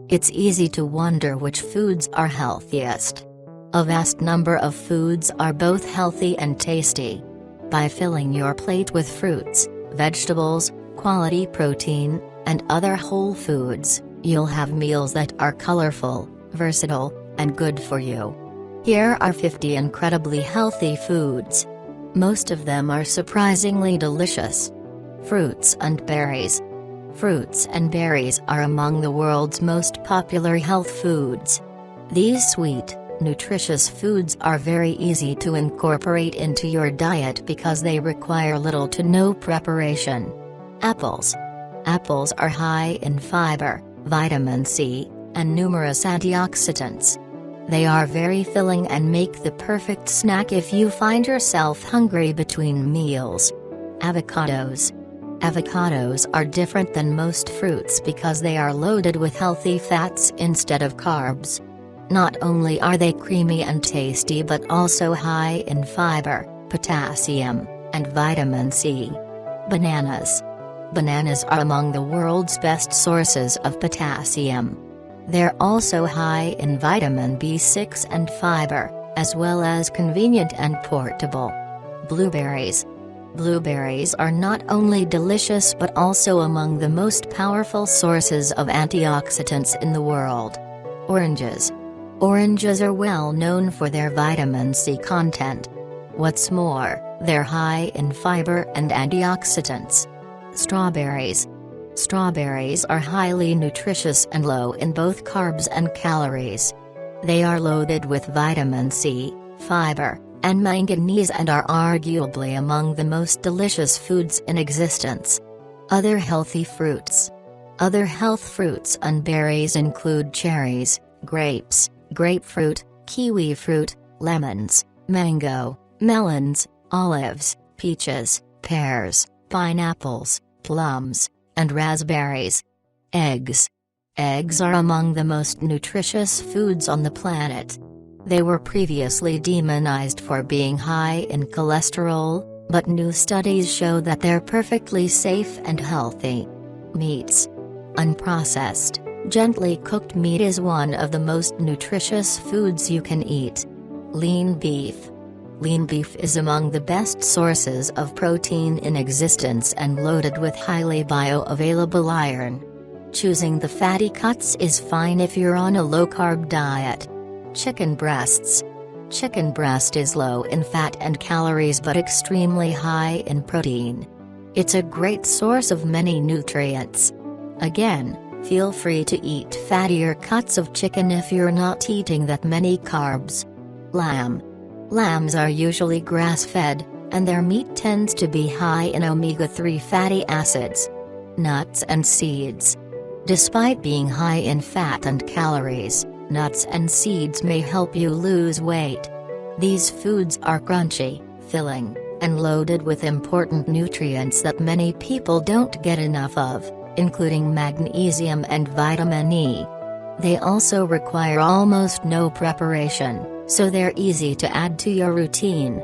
It's easy to wonder which foods are healthiest. A vast number of foods are both healthy and tasty. By filling your plate with fruits, vegetables, quality protein, and other whole foods, you'll have meals that are colorful, versatile, and good for you. Here are 50 incredibly healthy foods. Most of them are surprisingly delicious. Fruits and berries. Fruits and berries are among the world's most popular health foods. These sweet, nutritious foods are very easy to incorporate into your diet because they require little to no preparation. Apples. Apples are high in fiber, vitamin C, and numerous antioxidants. They are very filling and make the perfect snack if you find yourself hungry between meals. Avocados. Avocados are different than most fruits because they are loaded with healthy fats instead of carbs. Not only are they creamy and tasty but also high in fiber, potassium, and vitamin C. Bananas. Bananas are among the world's best sources of potassium. They're also high in vitamin B6 and fiber, as well as convenient and portable. Blueberries. Blueberries are not only delicious but also among the most powerful sources of antioxidants in the world. Oranges. Oranges are well known for their vitamin C content. What's more, they're high in fiber and antioxidants. Strawberries. Strawberries are highly nutritious and low in both carbs and calories. They are loaded with vitamin C, fiber, and manganese and are arguably among the most delicious foods in existence. Other healthy fruits. Other health fruits and berries include cherries, grapes, grapefruit, kiwi fruit, lemons, mango, melons, olives, peaches, pears, pineapples, plums, and raspberries. Eggs. Eggs are among the most nutritious foods on the planet. They were previously demonized for being high in cholesterol, but new studies show that they're perfectly safe and healthy. Meats. Unprocessed, gently cooked meat is one of the most nutritious foods you can eat. Lean beef. Lean beef is among the best sources of protein in existence and loaded with highly bioavailable iron. Choosing the fatty cuts is fine if you're on a low-carb diet. Chicken breasts. Chicken breast is low in fat and calories but extremely high in protein. It's a great source of many nutrients. Again, feel free to eat fattier cuts of chicken if you're not eating that many carbs. Lamb. Lambs are usually grass-fed, and their meat tends to be high in omega-3 fatty acids. Nuts and seeds. Despite being high in fat and calories, nuts and seeds may help you lose weight. These foods are crunchy, filling, and loaded with important nutrients that many people don't get enough of, including magnesium and vitamin E. They also require almost no preparation, so they're easy to add to your routine.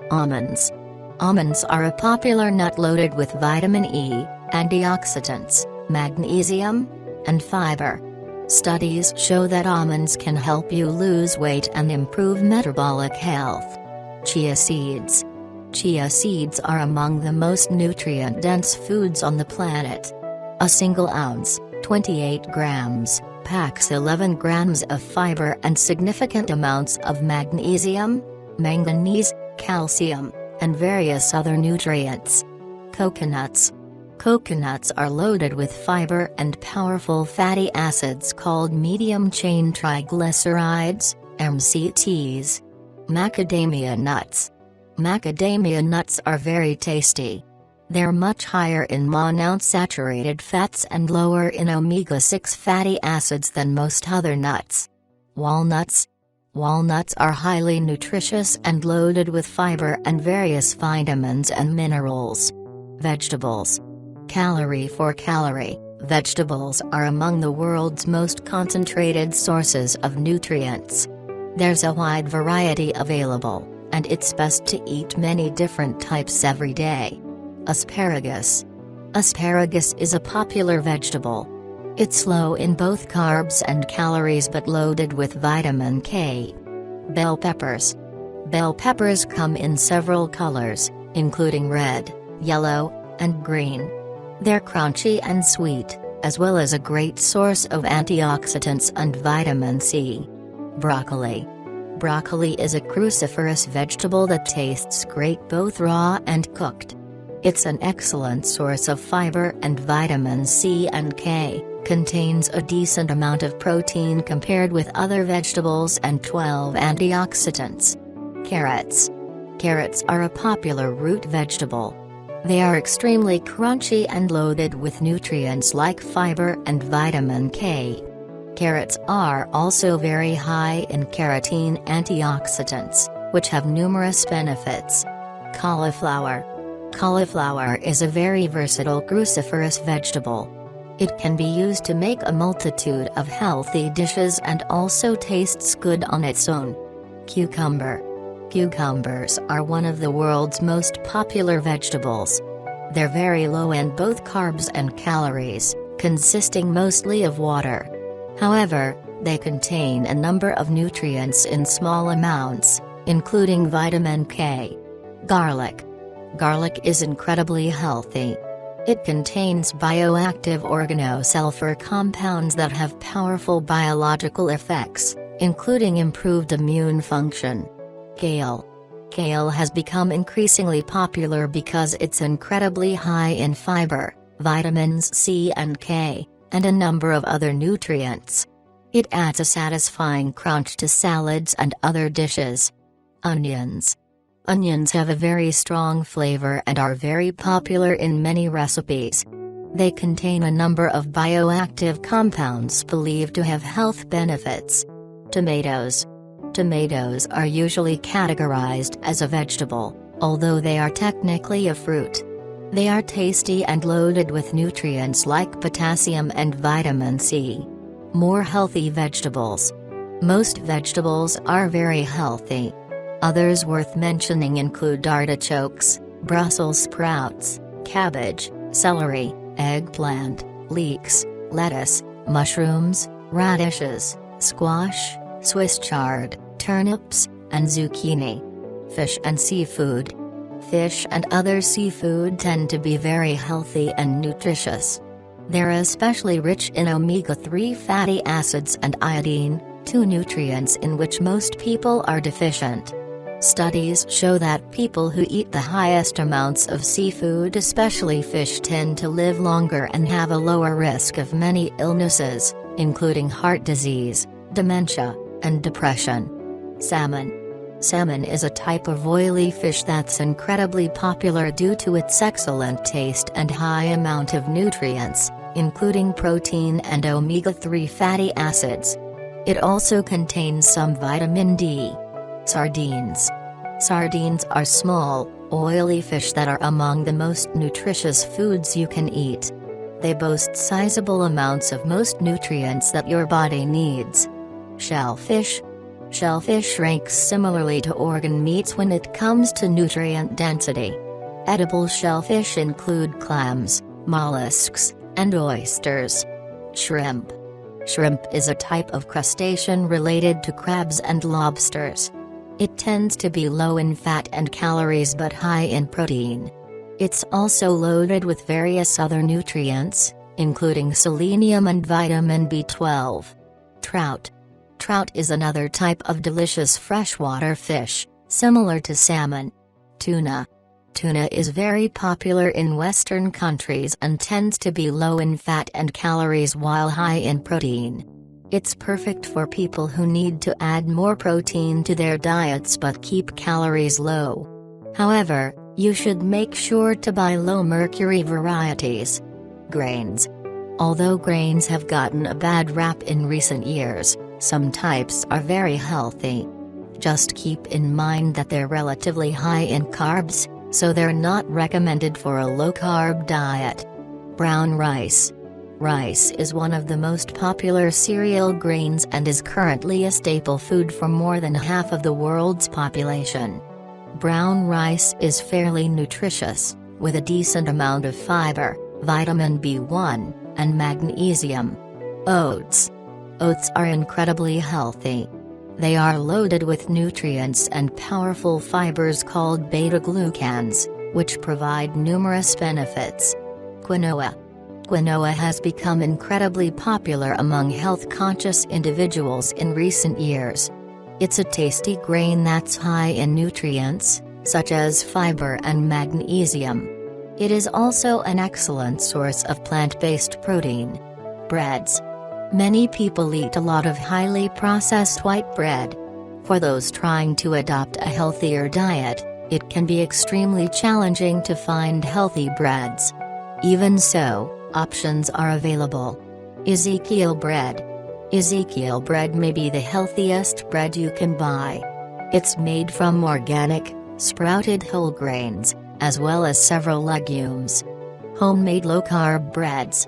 Almonds. Almonds are a popular nut loaded with vitamin E, antioxidants, magnesium, and fiber. Studies show that almonds can help you lose weight and improve metabolic health. Chia seeds. Chia seeds are among the most nutrient-dense foods on the planet. A single ounce, 28 grams, packs 11 grams of fiber and significant amounts of magnesium, manganese, calcium, and various other nutrients. Coconuts. Coconuts are loaded with fiber and powerful fatty acids called medium-chain triglycerides, MCTs. Macadamia nuts. Macadamia nuts are very tasty. They're much higher in monounsaturated fats and lower in omega-6 fatty acids than most other nuts. Walnuts. Walnuts are highly nutritious and loaded with fiber and various vitamins and minerals. Vegetables. Calorie for calorie, vegetables are among the world's most concentrated sources of nutrients. There's a wide variety available, and it's best to eat many different types every day. Asparagus. Asparagus is a popular vegetable. It's low in both carbs and calories but loaded with vitamin K. Bell peppers. Bell peppers come in several colors, including red, yellow, and green. They're crunchy and sweet, as well as a great source of antioxidants and vitamin C. Broccoli. Broccoli is a cruciferous vegetable that tastes great both raw and cooked. It's an excellent source of fiber and vitamin C and K, contains a decent amount of protein compared with other vegetables and 12 antioxidants. Carrots. Carrots are a popular root vegetable. They are extremely crunchy and loaded with nutrients like fiber and vitamin K. Carrots are also very high in carotene antioxidants, which have numerous benefits. Cauliflower. Cauliflower is a very versatile cruciferous vegetable. It can be used to make a multitude of healthy dishes and also tastes good on its own. Cucumber. Cucumbers are one of the world's most popular vegetables. They're very low in both carbs and calories, consisting mostly of water. However, they contain a number of nutrients in small amounts, including vitamin K. Garlic. Garlic is incredibly healthy. It contains bioactive organosulfur compounds that have powerful biological effects, including improved immune function. Kale. Kale has become increasingly popular because it's incredibly high in fiber, vitamins C and K, and a number of other nutrients. It adds a satisfying crunch to salads and other dishes. Onions. Onions have a very strong flavor and are very popular in many recipes. They contain a number of bioactive compounds believed to have health benefits. Tomatoes. Tomatoes are usually categorized as a vegetable, although they are technically a fruit. They are tasty and loaded with nutrients like potassium and vitamin C. More healthy vegetables. Most vegetables are very healthy. Others worth mentioning include artichokes, Brussels sprouts, cabbage, celery, eggplant, leeks, lettuce, mushrooms, radishes, squash, Swiss chard, turnips, and zucchini. Fish and seafood. Fish and other seafood tend to be very healthy and nutritious. They're especially rich in omega-3 fatty acids and iodine, two nutrients in which most people are deficient. Studies show that people who eat the highest amounts of seafood, especially fish, tend to live longer and have a lower risk of many illnesses, including heart disease, dementia, and depression. Salmon. Salmon is a type of oily fish that's incredibly popular due to its excellent taste and high amount of nutrients, including protein and omega-3 fatty acids. It also contains some vitamin D. Sardines. Sardines are small, oily fish that are among the most nutritious foods you can eat. They boast sizable amounts of most nutrients that your body needs. Shellfish. Shellfish ranks similarly to organ meats when it comes to nutrient density. Edible shellfish include clams, mollusks, and oysters. Shrimp. Shrimp is a type of crustacean related to crabs and lobsters. It tends to be low in fat and calories but high in protein. It's also loaded with various other nutrients, including selenium and vitamin B12. Trout. Trout is another type of delicious freshwater fish, similar to salmon. Tuna. Tuna is very popular in Western countries and tends to be low in fat and calories while high in protein. It's perfect for people who need to add more protein to their diets but keep calories low. However, you should make sure to buy low-mercury varieties. Grains. Although grains have gotten a bad rap in recent years, some types are very healthy. Just keep in mind that they're relatively high in carbs, so they're not recommended for a low-carb diet. Brown rice. Rice is one of the most popular cereal grains and is currently a staple food for more than half of the world's population. Brown rice is fairly nutritious, with a decent amount of fiber, vitamin B1, and magnesium, Oats. Oats are incredibly healthy. They are loaded with nutrients and powerful fibers called beta-glucans, which provide numerous benefits. Quinoa. Quinoa has become incredibly popular among health-conscious individuals in recent years. It's a tasty grain that's high in nutrients, such as fiber and magnesium. It is also an excellent source of plant-based protein. Breads. Many people eat a lot of highly processed white bread. For those trying to adopt a healthier diet, it can be extremely challenging to find healthy breads. Even so, options are available. Ezekiel bread. Ezekiel bread may be the healthiest bread you can buy. It's made from organic, sprouted whole grains, as well as several legumes. Homemade low-carb breads.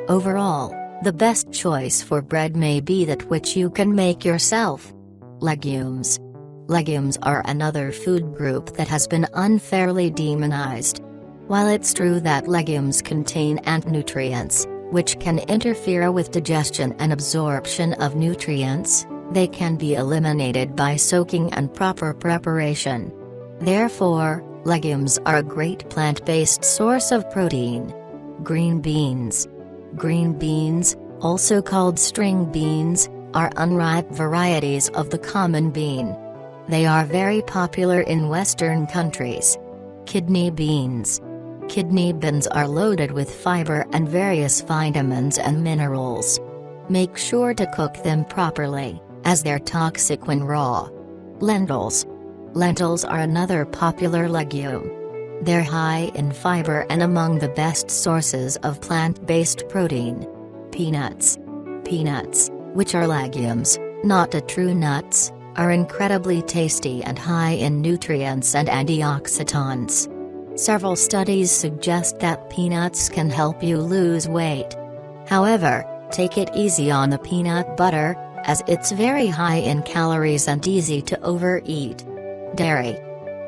Overall, the best choice for bread may be that which you can make yourself. Legumes. Legumes are another food group that has been unfairly demonized. While it's true that legumes contain ant-nutrients, which can interfere with digestion and absorption of nutrients, they can be eliminated by soaking and proper preparation. Therefore, legumes are a great plant-based source of protein. Green beans. Green beans, also called string beans, are unripe varieties of the common bean. They are very popular in Western countries. Kidney beans. Kidney beans are loaded with fiber and various vitamins and minerals. Make sure to cook them properly, as they're toxic when raw. Lentils. Lentils are another popular legume. They're high in fiber and among the best sources of plant-based protein. Peanuts. Peanuts, which are legumes, not the true nuts, are incredibly tasty and high in nutrients and antioxidants. Several studies suggest that peanuts can help you lose weight. However, take it easy on the peanut butter, as it's very high in calories and easy to overeat. Dairy.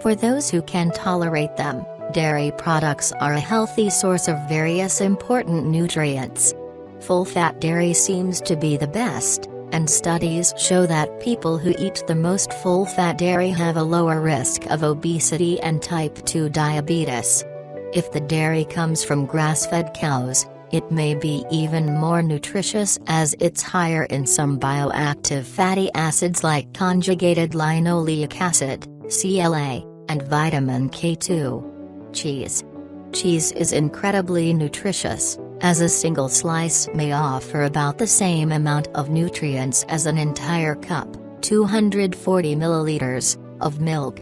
For those who can tolerate them, dairy products are a healthy source of various important nutrients. Full-fat dairy seems to be the best, and studies show that people who eat the most full-fat dairy have a lower risk of obesity and type 2 diabetes. If the dairy comes from grass-fed cows, it may be even more nutritious as it's higher in some bioactive fatty acids like conjugated linoleic acid, CLA, and vitamin K2. Cheese. Cheese is incredibly nutritious, as a single slice may offer about the same amount of nutrients as an entire cup, 240 milliliters, of milk.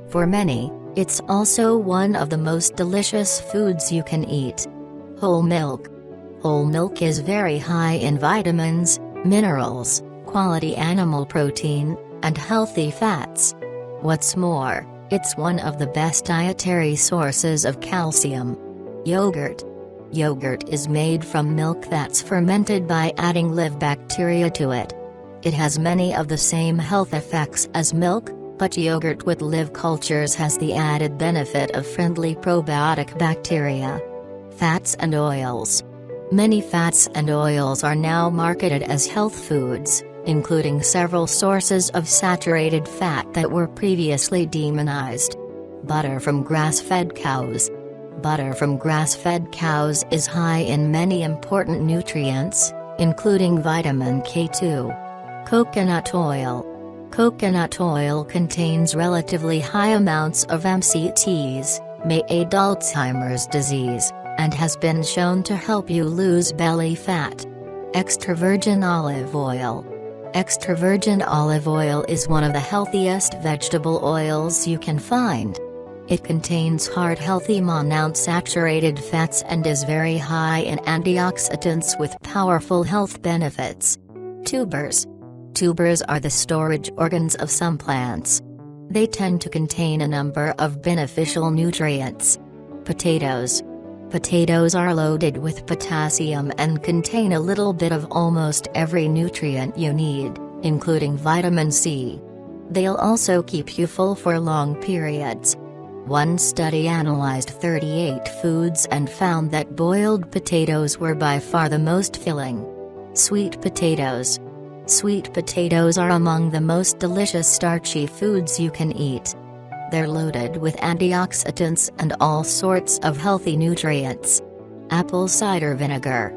For many, it's also one of the most delicious foods you can eat. Whole milk. Whole milk is very high in vitamins, minerals, quality animal protein, and healthy fats. What's more, it's one of the best dietary sources of calcium. Yogurt. Yogurt is made from milk that's fermented by adding live bacteria to it. It has many of the same health effects as milk, but yogurt with live cultures has the added benefit of friendly probiotic bacteria. Fats and oils. Many fats and oils are now marketed as health foods, including several sources of saturated fat that were previously demonized. Butter from grass-fed cows. Butter from grass-fed cows is high in many important nutrients, including vitamin K2. Coconut oil. Coconut oil contains relatively high amounts of MCTs, may aid Alzheimer's disease, and has been shown to help you lose belly fat. Extra virgin olive oil. Extra virgin olive oil is one of the healthiest vegetable oils you can find. It contains heart-healthy monounsaturated fats and is very high in antioxidants with powerful health benefits. Tubers. Tubers are the storage organs of some plants. They tend to contain a number of beneficial nutrients. Potatoes. Potatoes are loaded with potassium and contain a little bit of almost every nutrient you need, including vitamin C. They'll also keep you full for long periods. One study analyzed 38 foods and found that boiled potatoes were by far the most filling. Sweet potatoes. Sweet potatoes are among the most delicious starchy foods you can eat. They're loaded with antioxidants and all sorts of healthy nutrients. Apple cider vinegar.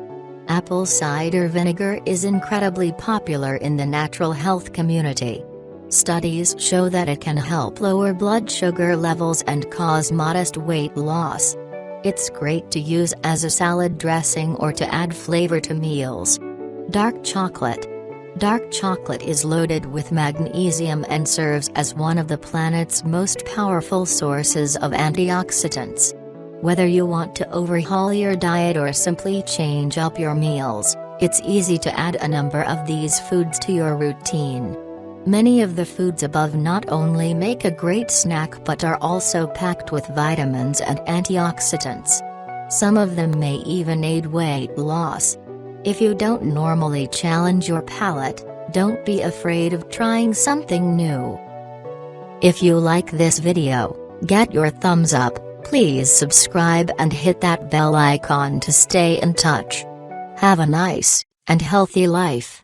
Apple cider vinegar is incredibly popular in the natural health community. Studies show that it can help lower blood sugar levels and cause modest weight loss. It's great to use as a salad dressing or to add flavor to meals. Dark chocolate. Dark chocolate is loaded with magnesium and serves as one of the planet's most powerful sources of antioxidants. Whether you want to overhaul your diet or simply change up your meals, it's easy to add a number of these foods to your routine. Many of the foods above not only make a great snack but are also packed with vitamins and antioxidants. Some of them may even aid weight loss. If you don't normally challenge your palate, don't be afraid of trying something new. If you like this video, get your thumbs up, please subscribe and hit that bell icon to stay in touch. Have a nice and healthy life.